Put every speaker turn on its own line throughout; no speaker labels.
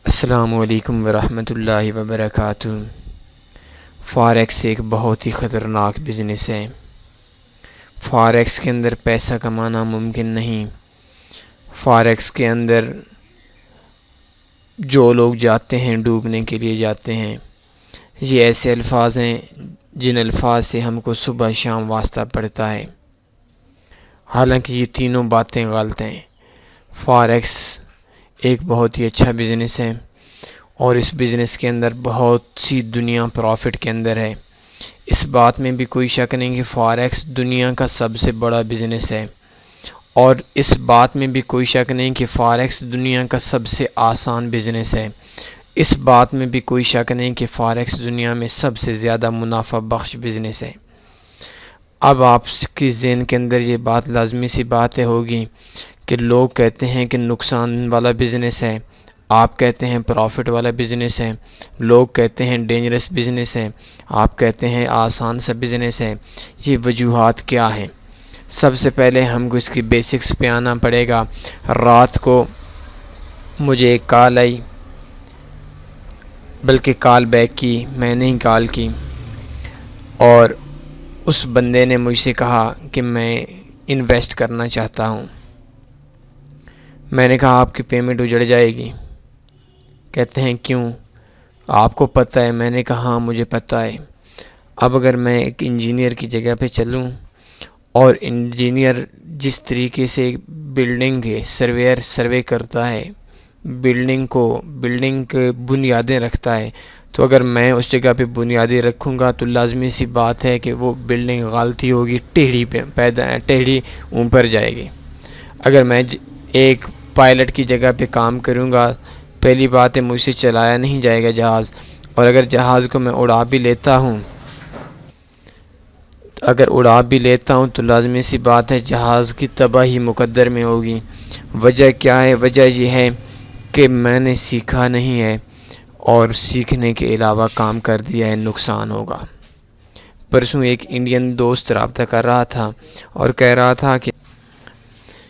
अस्सलामुअलैकुम वरहमतुल्लाहि वबरकातुहू। फ़ॉरेक्स एक बहुत ही ख़तरनाक बिज़नेस है। फ़ॉरेक्स के अंदर पैसा कमाना मुमकिन नहीं। फ़ॉरेक्स के अंदर जो लोग जाते हैं डूबने के लिए जाते हैं। ये ऐसे अल्फाज हैं जिन अल्फाज से हमको सुबह शाम वास्ता पड़ता है। हालांकि ये तीनों बातें गलत हैं। फ़ॉरेक्स एक बहुत ही अच्छा बिज़नेस है और इस बिज़नेस के अंदर बहुत सी दुनिया प्रॉफिट के अंदर है। इस बात में भी कोई शक नहीं कि फ़ॉरेक्स दुनिया का सबसे बड़ा बिज़नेस है और इस बात में भी कोई शक नहीं कि फ़ॉरेक्स दुनिया का सबसे आसान बिज़नेस है। इस बात में भी कोई शक नहीं कि फ़ॉरेक्स दुनिया में सबसे ज़्यादा मुनाफा बख्श बिज़नेस है। अब आपके ज़हन के अंदर ये बात लाजमी सी बात है होगी कि लोग कहते हैं कि नुकसान वाला बिज़नेस है, आप कहते हैं प्रॉफिट वाला बिज़नेस है, लोग कहते हैं डेंजरस बिज़नेस है, आप कहते हैं आसान सा बिज़नेस है। ये वजूहात क्या हैं? सबसे पहले हमको इसकी बेसिक्स पे आना पड़ेगा। रात को मुझे एक कॉल आई, बल्कि कॉल बैक की, मैंने ही कॉल की और उस बंदे ने मुझसे कहा कि मैं इन्वेस्ट करना चाहता हूँ। मैंने कहा आपकी पेमेंट उजड़ जाएगी। कहते हैं क्यों, आपको पता है? मैंने कहा हाँ मुझे पता है। अब अगर मैं एक इंजीनियर की जगह पे चलूँ और इंजीनियर जिस तरीके से बिल्डिंग के सर्वेयर सर्वे करता है, बिल्डिंग के बुनियादें रखता है, तो अगर मैं उस जगह पे बुनियादें रखूँगा तो लाजमी सी बात है कि वो बिल्डिंग गलती होगी, टेढ़ी ऊपर जाएगी। अगर मैं एक पायलट की जगह पे काम करूँगा, पहली बात है मुझसे चलाया नहीं जाएगा जहाज़, और अगर जहाज़ को मैं उड़ा भी लेता हूँ तो लाजमी सी बात है जहाज़ की तबाही मुकद्दर में होगी। वजह क्या है? वजह यह है कि मैंने सीखा नहीं है और सीखने के अलावा काम कर दिया है, नुकसान होगा। परसों एक इंडियन दोस्त रब्ता कर रहा था और कह रहा था कि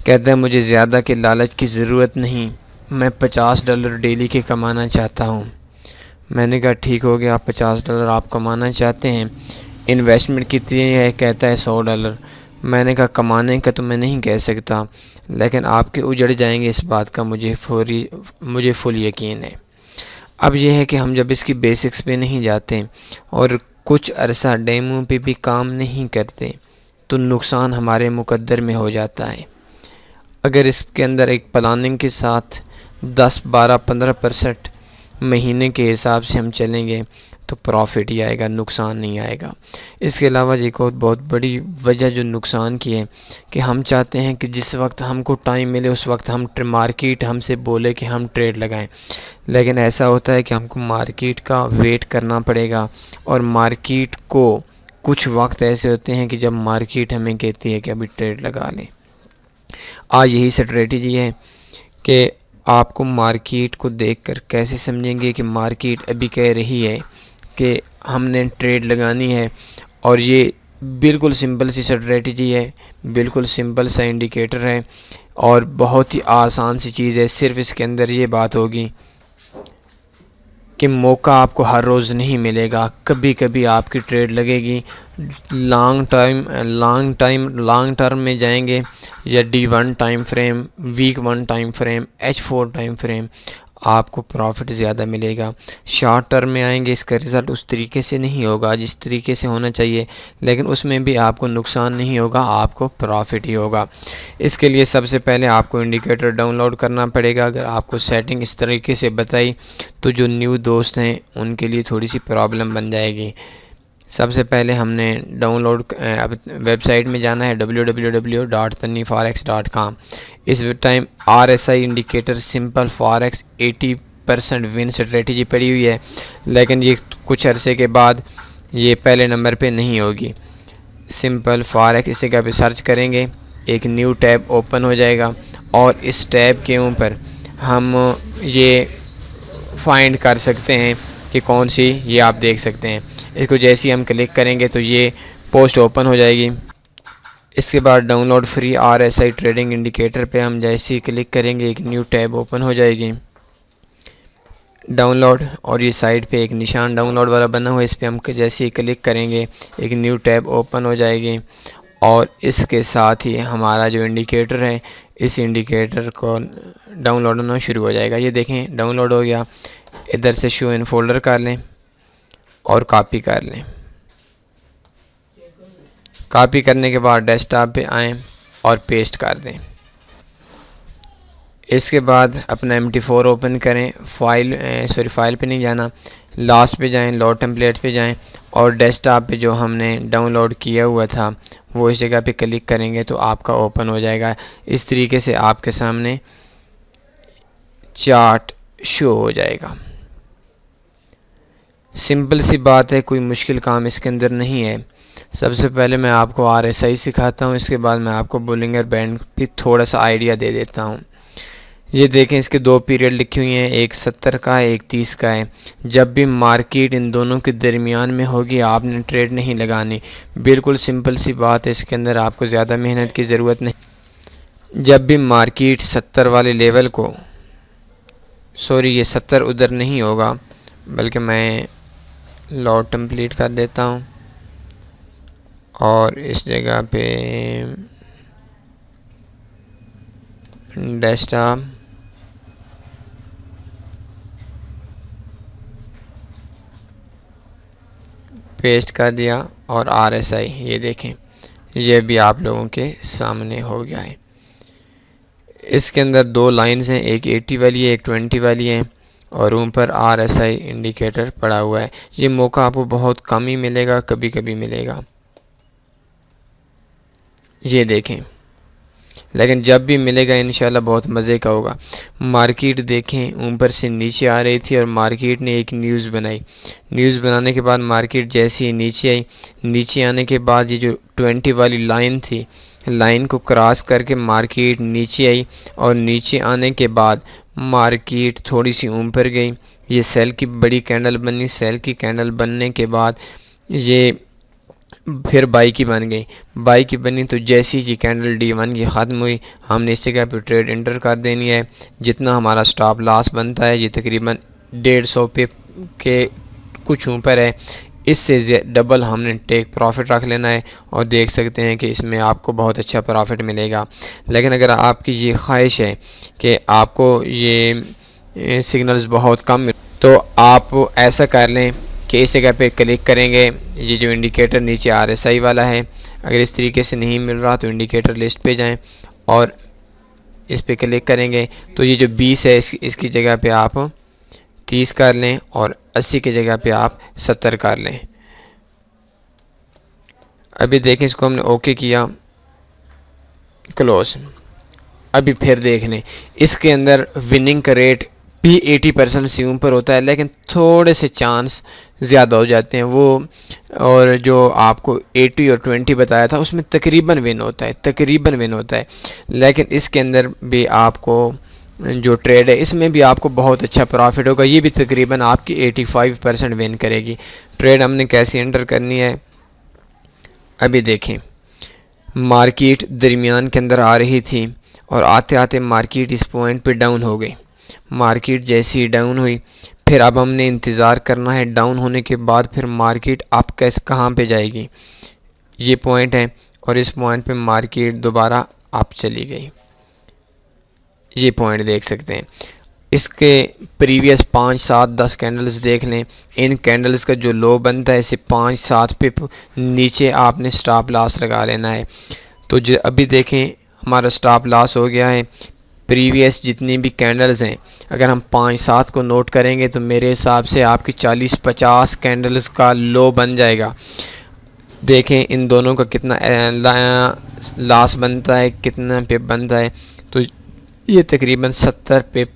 कहता है मुझे ज़्यादा के लालच की ज़रूरत नहीं, मैं $50 डेली के कमाना चाहता हूँ। मैंने कहा ठीक हो गया, $50 आप कमाना चाहते हैं, इन्वेस्टमेंट कितनी है? कहता है $100। मैंने कहा कमाने का तो मैं नहीं कह सकता, लेकिन आपके उजड़ जाएंगे इस बात का मुझे फुल यकीन है। अब यह है कि हम जब इसकी बेसिक्स पे नहीं जाते और कुछ अरसा डेमो पे भी काम नहीं करते तो नुकसान हमारे मुकद्दर में हो जाता है। अगर इसके अंदर एक प्लानिंग के साथ 10, 12, 15% महीने के हिसाब से हम चलेंगे तो प्रॉफिट ही आएगा, नुकसान नहीं आएगा। इसके अलावा एक और बहुत बड़ी वजह जो नुकसान की है कि हम चाहते हैं कि जिस वक्त हमको टाइम मिले उस वक्त हम मार्केट हमसे बोले कि हम ट्रेड लगाएं, लेकिन ऐसा होता है कि हमको मार्केट का वेट करना पड़ेगा और मार्केट को कुछ वक्त ऐसे होते हैं कि जब मार्केट हमें कहती है कि अभी ट्रेड लगा लें। आज यही स्ट्रेटजी है कि आपको मार्केट को देखकर कैसे समझेंगे कि मार्केट अभी कह रही है कि हमने ट्रेड लगानी है, और ये बिल्कुल सिंपल सी स्ट्रेटजी है, बिल्कुल सिंपल सा इंडिकेटर है और बहुत ही आसान सी चीज़ है। सिर्फ इसके अंदर ये बात होगी कि मौका आपको हर रोज़ नहीं मिलेगा, कभी कभी आपकी ट्रेड लगेगी। लॉन्ग टर्म में जाएंगे या D1 time frame, week 1 time frame, H4 time frame, आपको प्रॉफिट ज़्यादा मिलेगा। शॉर्ट टर्म में आएंगे, इसका रिज़ल्ट उस तरीके से नहीं होगा जिस तरीके से होना चाहिए, लेकिन उसमें भी आपको नुकसान नहीं होगा, आपको प्रॉफिट ही होगा। इसके लिए सबसे पहले आपको इंडिकेटर डाउनलोड करना पड़ेगा। अगर आपको सेटिंग इस तरीके से बताई तो जो न्यू दोस्त हैं उनके लिए थोड़ी सी प्रॉब्लम बन जाएगी। सबसे पहले हमने डाउनलोड वेबसाइट में जाना है www.tanniforex.com। इस time RSI indicator simple forex 80% win strategy पड़ी हुई है, लेकिन ये कुछ अरसे के बाद ये पहले नंबर पे नहीं होगी। सिंपल फॉरेक्स इस जगह पे सर्च करेंगे, एक न्यू टैब ओपन हो जाएगा और इस टैब के ऊपर हम ये फाइंड कर सकते हैं कि कौन सी, ये आप देख सकते हैं। इसको जैसे ही हम क्लिक करेंगे तो ये पोस्ट ओपन हो जाएगी। इसके बाद download free RSI trading indicator पे हम जैसे ही क्लिक करेंगे एक न्यू टैब ओपन हो जाएगी। डाउनलोड, और ये साइड पे एक निशान डाउनलोड वाला बना हुआ है, इस पर हम जैसे ही क्लिक करेंगे एक न्यू टैब ओपन हो जाएगी और इसके साथ ही हमारा जो इंडिकेटर है इस इंडिकेटर को डाउनलोड होना शुरू हो जाएगा। ये देखें डाउनलोड हो गया। इधर से शो इन फोल्डर कर लें और कॉपी कर लें। कॉपी करने के बाद डेस्कटॉप पे आएँ और पेस्ट कर दें। इसके बाद अपना MT4 ओपन करें। फाइल पे नहीं जाना, लास्ट पे जाएं, लोड टेम्पलेट पे जाएं और डेस्कटॉप पे जो हमने डाउनलोड किया हुआ था वो इस जगह पे क्लिक करेंगे तो आपका ओपन हो जाएगा। इस तरीके से आपके सामने चार्ट शो हो जाएगा। सिंपल सी बात है, कोई मुश्किल काम इसके अंदर नहीं है। सबसे पहले मैं आपको RSI सिखाता हूँ, इसके बाद मैं आपको बोलिंगर बैंड भी थोड़ा सा आइडिया दे देता हूँ। ये देखें इसके दो पीरियड लिखी हुई हैं, एक 70 का है, एक 30 का है। जब भी मार्केट इन दोनों के दरमियान में होगी आपने ट्रेड नहीं लगानी। बिल्कुल सिंपल सी बात है, इसके अंदर आपको ज़्यादा मेहनत की ज़रूरत नहीं। जब भी मार्केट 70 वाले लेवल को, सॉरी ये 70 उधर नहीं होगा बल्कि मैं लॉट कंप्लीट कर देता हूँ और इस जगह पे डेस्कटॉप पेस्ट कर दिया और RSI ये देखें ये भी आप लोगों के सामने हो गया है। इसके अंदर दो लाइंस हैं, एक 80 वाली है, एक 20 वाली है और ऊपर RSI इंडिकेटर पड़ा हुआ है। ये मौका आपको बहुत कम ही मिलेगा, कभी कभी मिलेगा, ये देखें, लेकिन जब भी मिलेगा इंशाल्लाह बहुत मज़े का होगा। मार्केट देखें ऊपर से नीचे आ रही थी और मार्केट ने एक न्यूज़ बनाई। न्यूज़ बनाने के बाद मार्केट जैसे ही नीचे आई, नीचे आने के बाद ये जो 20 वाली लाइन थी, लाइन को क्रॉस करके मार्केट नीचे आई और नीचे आने के बाद मार्केट थोड़ी सी ऊपर गई। ये सेल की बड़ी कैंडल बनी, सेल की कैंडल बनने के बाद ये फिर बाई की बन गई, बाई की बनी तो जैसी ये कैंडल D1 की ख़त्म हुई हमने इस जगह पे ट्रेड एंटर कर देनी है। जितना हमारा स्टॉप लॉस बनता है ये तकरीबन 150 पे के कुछ ऊपर है, इससे डबल हमने टेक प्रॉफिट रख लेना है और देख सकते हैं कि इसमें आपको बहुत अच्छा प्रॉफिट मिलेगा। लेकिन अगर आपकी ये ख्वाहिश है कि आपको ये सिग्नल्स बहुत कम तो आप ऐसा कर लें कि इस जगह पे क्लिक करेंगे, ये जो इंडिकेटर नीचे RSI वाला है, अगर इस तरीके से नहीं मिल रहा तो इंडिकेटर लिस्ट पे जाएं और इस पे क्लिक करेंगे तो ये जो 20 है इसकी जगह पे आप 30 कर लें और 80 की जगह पे आप 70 कर लें। अभी देखें इसको हमने ओके किया, क्लोज। अभी फिर देख लें इसके अंदर विनिंग का रेट भी 80% से ऊपर होता है, लेकिन थोड़े से चांस ज़्यादा हो जाते हैं वो, और जो आपको 80 और 20 बताया था उसमें तकरीबन विन होता है, तकरीबन विन होता है। लेकिन इसके अंदर भी आपको जो ट्रेड है इसमें भी आपको बहुत अच्छा प्रॉफिट होगा, ये भी तकरीबन आपकी 85% विन करेगी। ट्रेड हमने कैसे एंटर करनी है अभी देखें। मार्केट दरमियान के अंदर आ रही थी और आते आते मार्केट इस पॉइंट पे डाउन हो गई। मार्केट जैसी ही डाउन हुई फिर अब हमने इंतज़ार करना है डाउन होने के बाद फिर मार्केट अप कैसे कहाँ पे जाएगी, ये पॉइंट है और इस पॉइंट पे मार्केट दोबारा अप चली गई। ये पॉइंट देख सकते हैं, इसके प्रीवियस 5, 7, 10 कैंडल्स देख लें। इन कैंडल्स का जो लो बनता है इसे 5, 7 पे नीचे आपने स्टॉप लॉस लगा लेना है। तो जो अभी देखें हमारा स्टॉप लॉस हो गया है। प्रीवियस जितनी भी कैंडल्स हैं अगर हम 5, 7 को नोट करेंगे तो मेरे हिसाब से आपकी 40, 50 कैंडल्स का लो बन जाएगा। देखें इन दोनों का कितना लॉस बनता है, कितना पिप बनता है, तो ये तकरीबन 70 पिप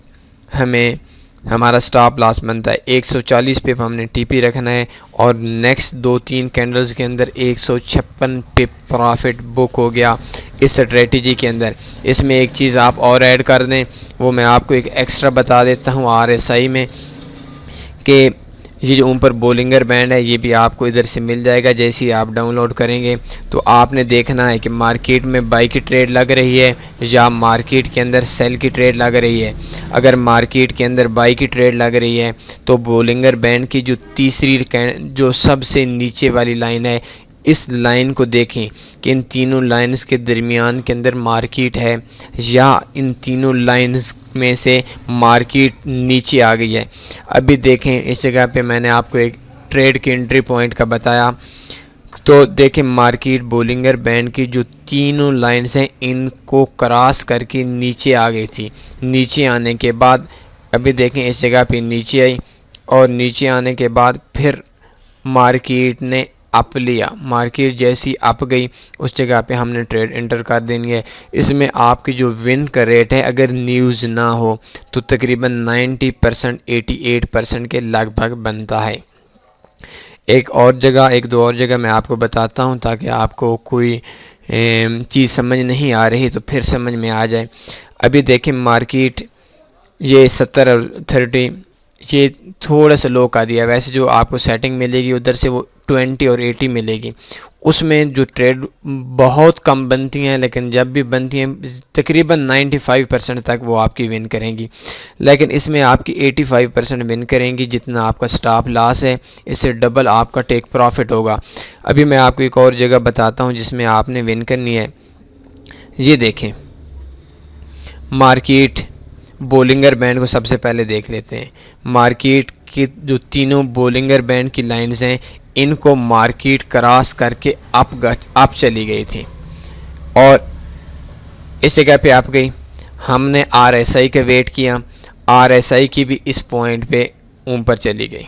हमें हमारा स्टॉप लॉस बनता है। 140 पिप हमने टीपी रखना है और नेक्स्ट 2-3 कैंडल्स के अंदर 156 पिप प्रॉफिट बुक हो गया इस स्ट्रेटजी के अंदर। इसमें एक चीज़ आप और ऐड कर दें, वो मैं आपको एक एक्स्ट्रा बता देता हूँ RSI में, कि ये जो ऊपर बोलिंगर बैंड है ये भी आपको इधर से मिल जाएगा। जैसे ही आप डाउनलोड करेंगे तो आपने देखना है कि मार्केट में बाई की ट्रेड लग रही है या मार्केट के अंदर सेल की ट्रेड लग रही है। अगर मार्केट के अंदर बाई की ट्रेड लग रही है तो बोलिंगर बैंड की जो तीसरी जो सबसे नीचे वाली लाइन है, इस लाइन को देखें कि इन तीनों लाइंस के दरमियान के अंदर मार्केट है या इन तीनों लाइंस में से मार्केट नीचे आ गई है। अभी देखें इस जगह पे मैंने आपको एक ट्रेड के एंट्री पॉइंट का बताया, तो देखें मार्केट बोलिंगर बैंड की जो तीनों लाइंस हैं इनको क्रॉस करके नीचे आ गई थी। नीचे आने के बाद अभी देखें इस जगह पे नीचे आई और नीचे आने के बाद फिर मार्केट ने अप लिया। मार्केट जैसी अप गई उस जगह पे हमने ट्रेड एंटर कर देनी है। इसमें आपकी जो विन का रेट है अगर न्यूज़ ना हो तो तकरीबन 90% 88% के लगभग बनता है। एक दो और जगह मैं आपको बताता हूँ ताकि आपको कोई चीज़ समझ नहीं आ रही तो फिर समझ में आ जाए। अभी देखें मार्केट ये 70 और 30 ये थोड़ा सा लो कर दिया। वैसे जो आपको सेटिंग मिलेगी उधर से वो 20 और 80 मिलेगी। उसमें जो ट्रेड बहुत कम बनती हैं, लेकिन जब भी बनती हैं तकरीबन 95% तक वो आपकी विन करेंगी। लेकिन इसमें आपकी 85% विन करेंगी। जितना आपका स्टॉप लॉस है इससे डबल आपका टेक प्रॉफिट होगा। अभी मैं आपको एक और जगह बताता हूँ जिसमें आपने विन करनी है। ये देखें मार्केट बोलिंगर बैंड को सबसे पहले देख लेते हैं। मार्केट की जो तीनों बोलिंगर बैंड की लाइंस हैं इनको मार्केट क्रॉस करके अप चली गई थी और इस जगह पे अप गई। हमने RSI का वेट किया, RSI की भी इस पॉइंट पे ऊपर चली गई,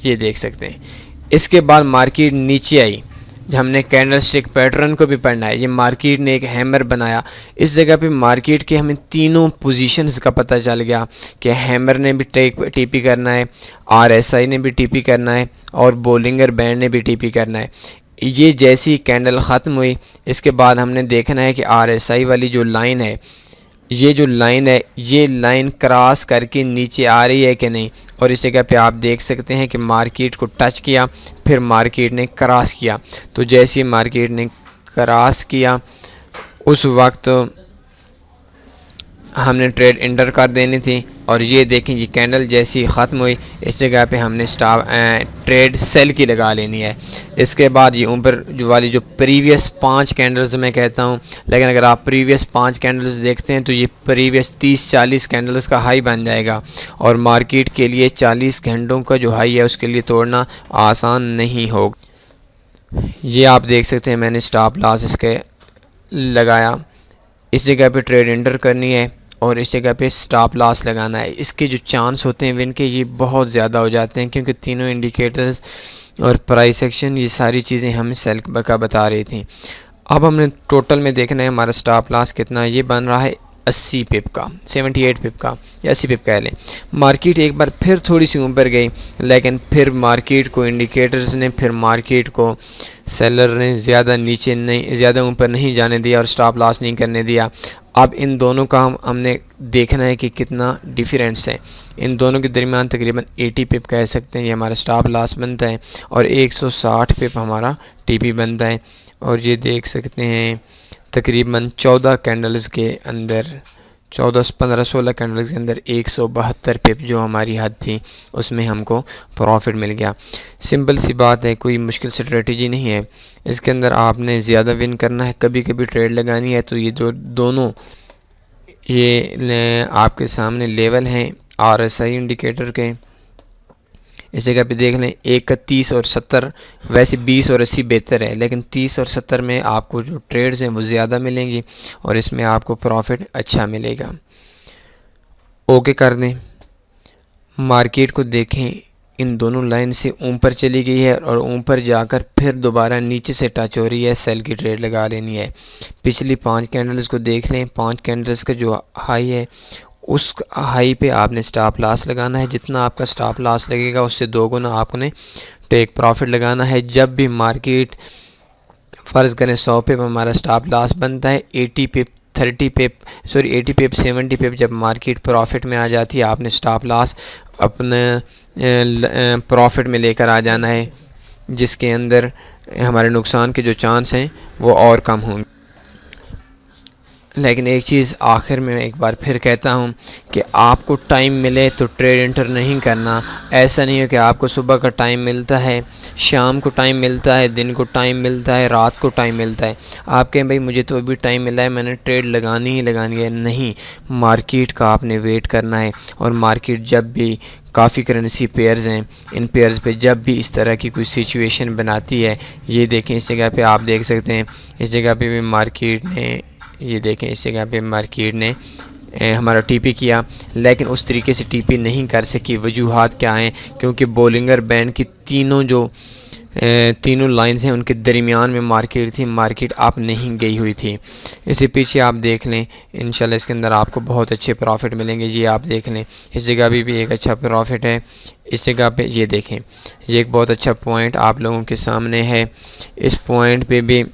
ये देख सकते हैं। इसके बाद मार्केट नीचे आई। हमने कैंडलस्टिक पैटर्न को भी पढ़ना है। ये मार्केट ने एक हैमर बनाया। इस जगह पे मार्केट के हमें तीनों पोजीशंस का पता चल गया कि हैमर ने भी टीपी करना है, RSI ने भी टीपी करना है और बोलिंगर बैंड ने भी टीपी करना है। ये जैसी कैंडल ख़त्म हुई इसके बाद हमने देखना है कि RSI वाली जो लाइन है, ये जो लाइन है ये लाइन क्रॉस करके नीचे आ रही है कि नहीं। और इस जगह पे आप देख सकते हैं कि मार्केट को टच किया फिर मार्केट ने क्रॉस किया। तो जैसे मार्केट ने क्रॉस किया उस वक्त हमने ट्रेड एंटर कर देनी थी। और ये देखें ये कैंडल जैसी ख़त्म हुई इस जगह पे हमने ट्रेड सेल की लगा लेनी है। इसके बाद ये ऊपर जो वाली जो प्रीवियस 5 कैंडल्स मैं कहता हूँ, लेकिन अगर आप प्रीवियस 5 कैंडल्स देखते हैं तो ये प्रीवियस 30-40 कैंडल्स का हाई बन जाएगा। और मार्केट के लिए 40 घंटों का जो हाई है उसके लिए तोड़ना आसान नहीं होगा। ये आप देख सकते हैं मैंने स्टॉप लॉस इसके लगाया। इस जगह पे ट्रेड एंटर करनी है और इस जगह पे स्टॉप लॉस लगाना है। इसके जो चांस होते हैं विन के ये बहुत ज़्यादा हो जाते हैं क्योंकि तीनों इंडिकेटर्स और प्राइस एक्शन ये सारी चीज़ें हमें सेल का बता रही थी। अब हमने टोटल में देखना है हमारा स्टॉप लॉस कितना। ये बन रहा है 80 पिप का, 78 पिप का या 80 पिप कह लें। मार्केट एक बार फिर थोड़ी सी ऊपर गई लेकिन फिर मार्केट को इंडिकेटर्स ने फिर मार्केट को सेलर ने ज़्यादा ऊपर नहीं जाने दिया और स्टॉप लॉस नहीं करने दिया। अब इन दोनों का हमने देखना है कि कितना डिफरेंस है। इन दोनों के दरमियान तकरीबन 80 पिप कह सकते हैं, ये हमारा स्टॉप लॉस बनता है और 160 पिप हमारा टीपी बनता है। और ये देख सकते हैं तकरीबन 14 कैंडल्स के अंदर 15-16 कैंडल्स के अंदर 172 पिप जो हमारी हद थी उसमें हमको प्रॉफिट मिल गया। सिंपल सी बात है, कोई मुश्किल स्ट्रेटजी नहीं है। इसके अंदर आपने ज़्यादा विन करना है, कभी कभी ट्रेड लगानी है। तो ये जो दोनों ये आपके सामने लेवल हैं RSI इंडिकेटर के, इस जगह पे देख लें। एक का 30 और 70, वैसे 20 और 80 बेहतर है लेकिन 30 और 70 में आपको जो ट्रेड्स हैं वो ज़्यादा मिलेंगी और इसमें आपको प्रॉफिट अच्छा मिलेगा। ओके कर दें। मार्केट को देखें, इन दोनों लाइन से ऊपर चली गई है और ऊपर जाकर फिर दोबारा नीचे से टच हो रही है। सेल की ट्रेड लगा लेनी है। पिछली 5 कैंडल्स को देख लें। 5 कैंडल्स का जो हाई है उस हाई पे आपने स्टॉप लॉस लगाना है। जितना आपका स्टॉप लॉस लगेगा उससे 2 गुना आपने टेक प्रॉफिट लगाना है। जब भी मार्केट फ़र्ज़ करें 100 पिप हमारा स्टॉप लॉस बनता है, 80 पिप 70 पिप जब मार्केट प्रॉफिट में आ जाती है आपने स्टॉप लॉस अपने प्रॉफिट में लेकर आ जाना है, जिसके अंदर हमारे नुकसान के जो चांस हैं वो और कम होंगे। लेकिन एक चीज़ आखिर में एक बार फिर कहता हूँ कि आपको टाइम मिले तो ट्रेड एंटर नहीं करना। ऐसा नहीं है कि आपको सुबह का टाइम मिलता है, शाम को टाइम मिलता है, दिन को टाइम मिलता है, रात को टाइम मिलता है, आप कहें भाई मुझे तो अभी टाइम मिला है, मैंने ट्रेड लगानी ही लगानी है। नहीं, मार्केट का आपने वेट करना है। और मार्केट जब भी काफ़ी करेंसी पेयर्स हैं, इन पेयर्स पे जब भी इस तरह की कोई सिचुएशन बनाती है, ये देखें इस जगह पे आप देख सकते हैं, इस जगह पे भी मार्केट ने, ये देखें इस जगह पे मार्केट ने हमारा टीपी किया, लेकिन उस तरीके से टीपी नहीं कर सकी। वजूहात क्या हैं? क्योंकि बोलिंगर बैंड की तीनों लाइंस हैं, उनके दरमियान में मार्केट थी, मार्केट अप नहीं गई हुई थी। इससे पीछे आप देख लें, इंशाल्लाह इसके अंदर आपको बहुत अच्छे प्रॉफिट मिलेंगे। ये आप देख लें, इस जगह भी एक अच्छा प्रॉफिट है। इस जगह पे ये देखें, ये एक बहुत अच्छा पॉइंट आप लोगों के सामने है। इस पॉइंट पे भी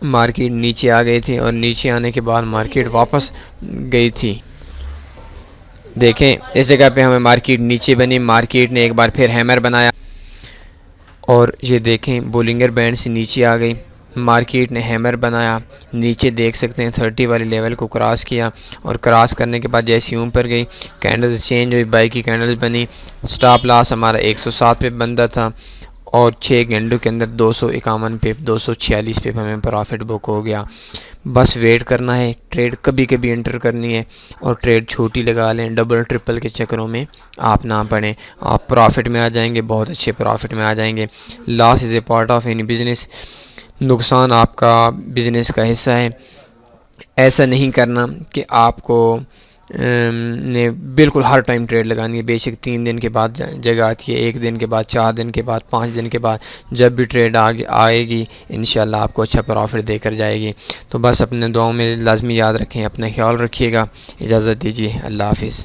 मार्केट नीचे आ गई थी और नीचे आने के बाद मार्केट वापस गई थी। देखें इस जगह पे हमें मार्केट नीचे बनी, मार्केट ने एक बार फिर हैमर बनाया और ये देखें बोलिंगर बैंड से नीचे आ गई, मार्केट ने हैमर बनाया, नीचे देख सकते हैं 30 वाले लेवल को क्रॉस किया और क्रॉस करने के बाद जैसे ऊपर गई, कैंडल्स चेंज हुई, बाई की कैंडल्स बनी। स्टॉप लॉस हमारा 107 पे बंदा था और 6 घंटों के अंदर 251 पे 246 पे हमें प्रॉफिट बुक हो गया। बस वेट करना है, ट्रेड कभी कभी एंटर करनी है और ट्रेड छोटी लगा लें, डबल ट्रिपल के चक्करों में आप ना पड़ें, आप प्रॉफिट में आ जाएंगे, बहुत अच्छे प्रॉफिट में आ जाएंगे। Loss is a part of any business, नुकसान आपका बिजनेस का हिस्सा है। ऐसा नहीं करना कि आपको ने बिल्कुल हर टाइम ट्रेड लगानी है। बेशक 3 दिन के बाद जगह आती है, 1 दिन के बाद, 4 दिन के बाद, 5 दिन के बाद, जब भी ट्रेड आएगी इंशाल्लाह आपको अच्छा प्रॉफिट देकर जाएगी। तो बस अपने दुआओं में लाजमी याद रखें, अपना ख्याल रखिएगा। इजाज़त दीजिए, अल्लाह हाफिज़।